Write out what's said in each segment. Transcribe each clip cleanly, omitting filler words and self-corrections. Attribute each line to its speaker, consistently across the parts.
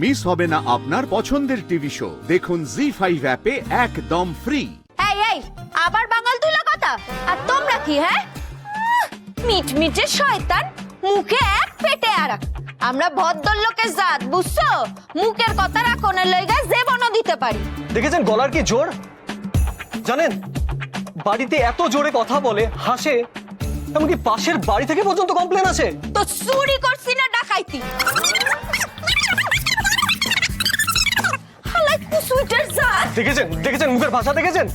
Speaker 1: Miss হবে না আপনার পছন্দের টিভি শো। দেখুন জি5 অ্যাপে একদম ফ্রি।
Speaker 2: এই এই আবার বাঙাল তুলা কথা। আর তোমরা কি হ্যাঁ মিট মিটে শয়তান, মুখে এক পেটে আর এক। আমরা ভদ্রলোকের জাত বুঝছো, মুখের কথা রাখনের লইগা জীবনও দিতে পারি।
Speaker 3: দেখেছেন গলার কি জোর? জানেন বাড়িতে এত জোরে কথা বলে, হাসে, এমনকি পাশের বাড়ি থেকে পর্যন্ত কমপ্লেন আছে।
Speaker 2: তো চুরি করছি না ডাকাইতি? হালাই কুসুইটার জাত।
Speaker 3: দেখেছেন মুখের ভাষা দেখেছেন?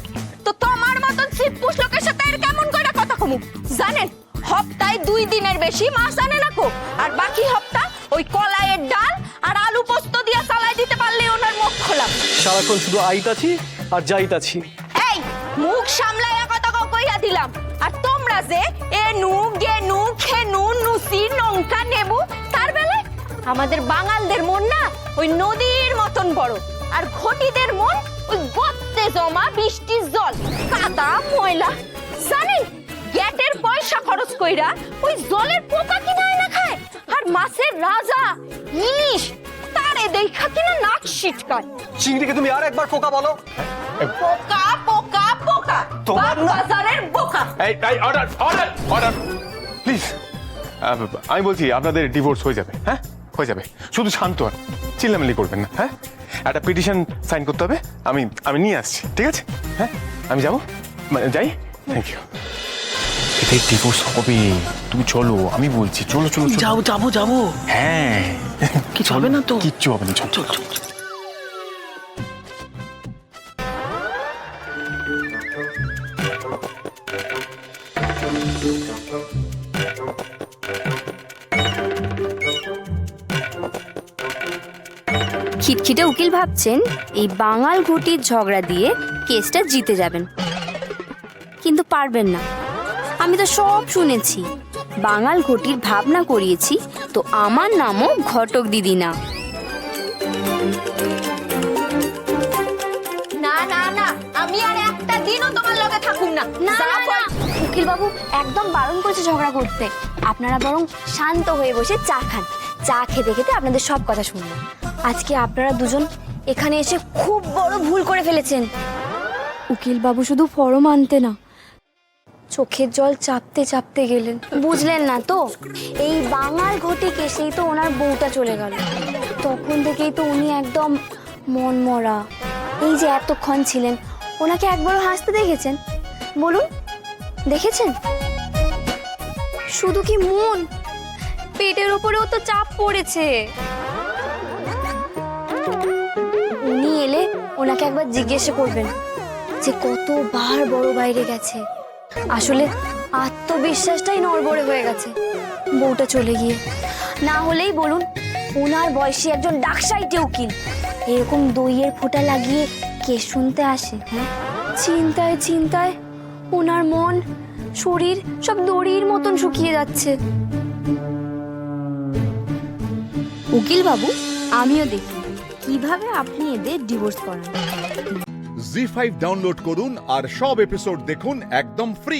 Speaker 2: তো তোমার মতন সিটপুষ লোকের সাথে আর কেমন করে কথা কমু? জানেন হপ্তায় 2 দিনের বেশি মাছ আনে না কো, আর বাকি হপ্তা ওই কলাইয়ের ডাল আর আলু পোস্ত দিয়ে চালাই দিতে পারলে ওনার মুখ খোলা।
Speaker 3: সারাক্ষণ শুধু আইতাছি আর যাইতাছি।
Speaker 2: এই মুখ সামলায়া কথা কইয়া দিলাম। আর তোমরা যে এনু গেনু খেনু নুসি নঙ্কা নেবু, তার বেলে আমাদের বাঙালদের মন না ওই নদীর মতন বড়, আর ঘটিদের মন ওই গত্তে জমা বৃষ্টির জল, কাদা ময়লা। জানেন গ্যাটের পয়সা খরচ কইরা ওই জলের পোকা কিনা না খায়, আর মাছের রাজা ইলিশ তারে দেখা কিনা নাক ছিটকায়।
Speaker 3: চিংড়িকে তুমি আর একবার ফোকা বলো।
Speaker 2: পোকা পোকা পোকা,
Speaker 3: তোমার না
Speaker 2: বাজারের বোকা।
Speaker 4: এই অর্ডার অর্ডার অর্ডার প্লিজ। আমি বলছি আপনাদের ডিভোর্স হয়ে যাবে। হ্যাঁ হয়ে যাবে, শুধু শান্ত আর চিল্লামিল্লি করবেন না। হ্যাঁ একটা পিটিশন সাইন করতে হবে, আমি নিয়ে আসছি। ঠিক আছে হ্যাঁ আমি যাবো, যাই। Thank you. এতে ডিভোর্স হবে, তুমি চলো, আমি বলছি চলো চলো
Speaker 3: যাবো।
Speaker 4: হ্যাঁ
Speaker 3: কিছু হবে না তো?
Speaker 4: কিচ্ছু হবে না, চল।
Speaker 5: খিটখিটে উকিল ভাবছেন এই বাঙাল ঘটির ঝগড়া দিয়ে কেসটা জিতে যাবেন, কিন্তু পারবেন না। আমি তো সব শুনেছি, বাঙাল ঘটির ভাবনা করিয়েছি, তো আমার নামও ঘটক দিদি না।
Speaker 2: না না না, আমি আর একটা দিনও তোমার লগে থাকুম না।
Speaker 5: উকিল বাবু একদম বারণ করেছে ঝগড়া করতে। আপনারা বরং শান্ত হয়ে বসে চা খান, চা খেতে খেতে আপনাদের সব কথা শুনবো। আজকে আপনারা দুজন এখানে এসে খুব বড় ভুল করে ফেলেছেন। উকিল বাবু শুধু ফরম আনতে না, চোখের জল চাপতে চাপতে গেলেন। বুঝলেন না তো, এই বাঙাল ঘটি কেসেই তো ওনার বউটা চলে গেল। তখন থেকেই তো উনি একদম মনমরা। এই যে এতক্ষণ ছিলেন, ওনাকে একবারও হাসতে দেখেছেন? বলুন দেখেছেন? শুধু কি মন, পেটের উপরেও তো চাপ পড়েছে। উনি এলে ওনাকে একবার জিজ্ঞাসা করবেন যে কতবার বড় বাইরে গেছে। আসলে আত্মবিশ্বাসটাই নড়বড়ে হয়ে গেছে বউটা চলে গিয়ে। না হলেই বলুন ওনার বয়সী একজন ডাকসাইটে উকিল এরকম দইয়ের ফোঁটা লাগিয়ে কেস শুনতে আসে? হ্যাঁ, চিন্তায় চিন্তায় ওনার মন শরীর সব দড়ির মতন শুকিয়ে যাচ্ছে। উকিল বাবু আমিও দেখি কিভাবে আপনি এদের ডিভোর্স করান।
Speaker 1: জি5 ডাউনলোড করুন আর সব এপিসোড দেখুন একদম ফ্রি।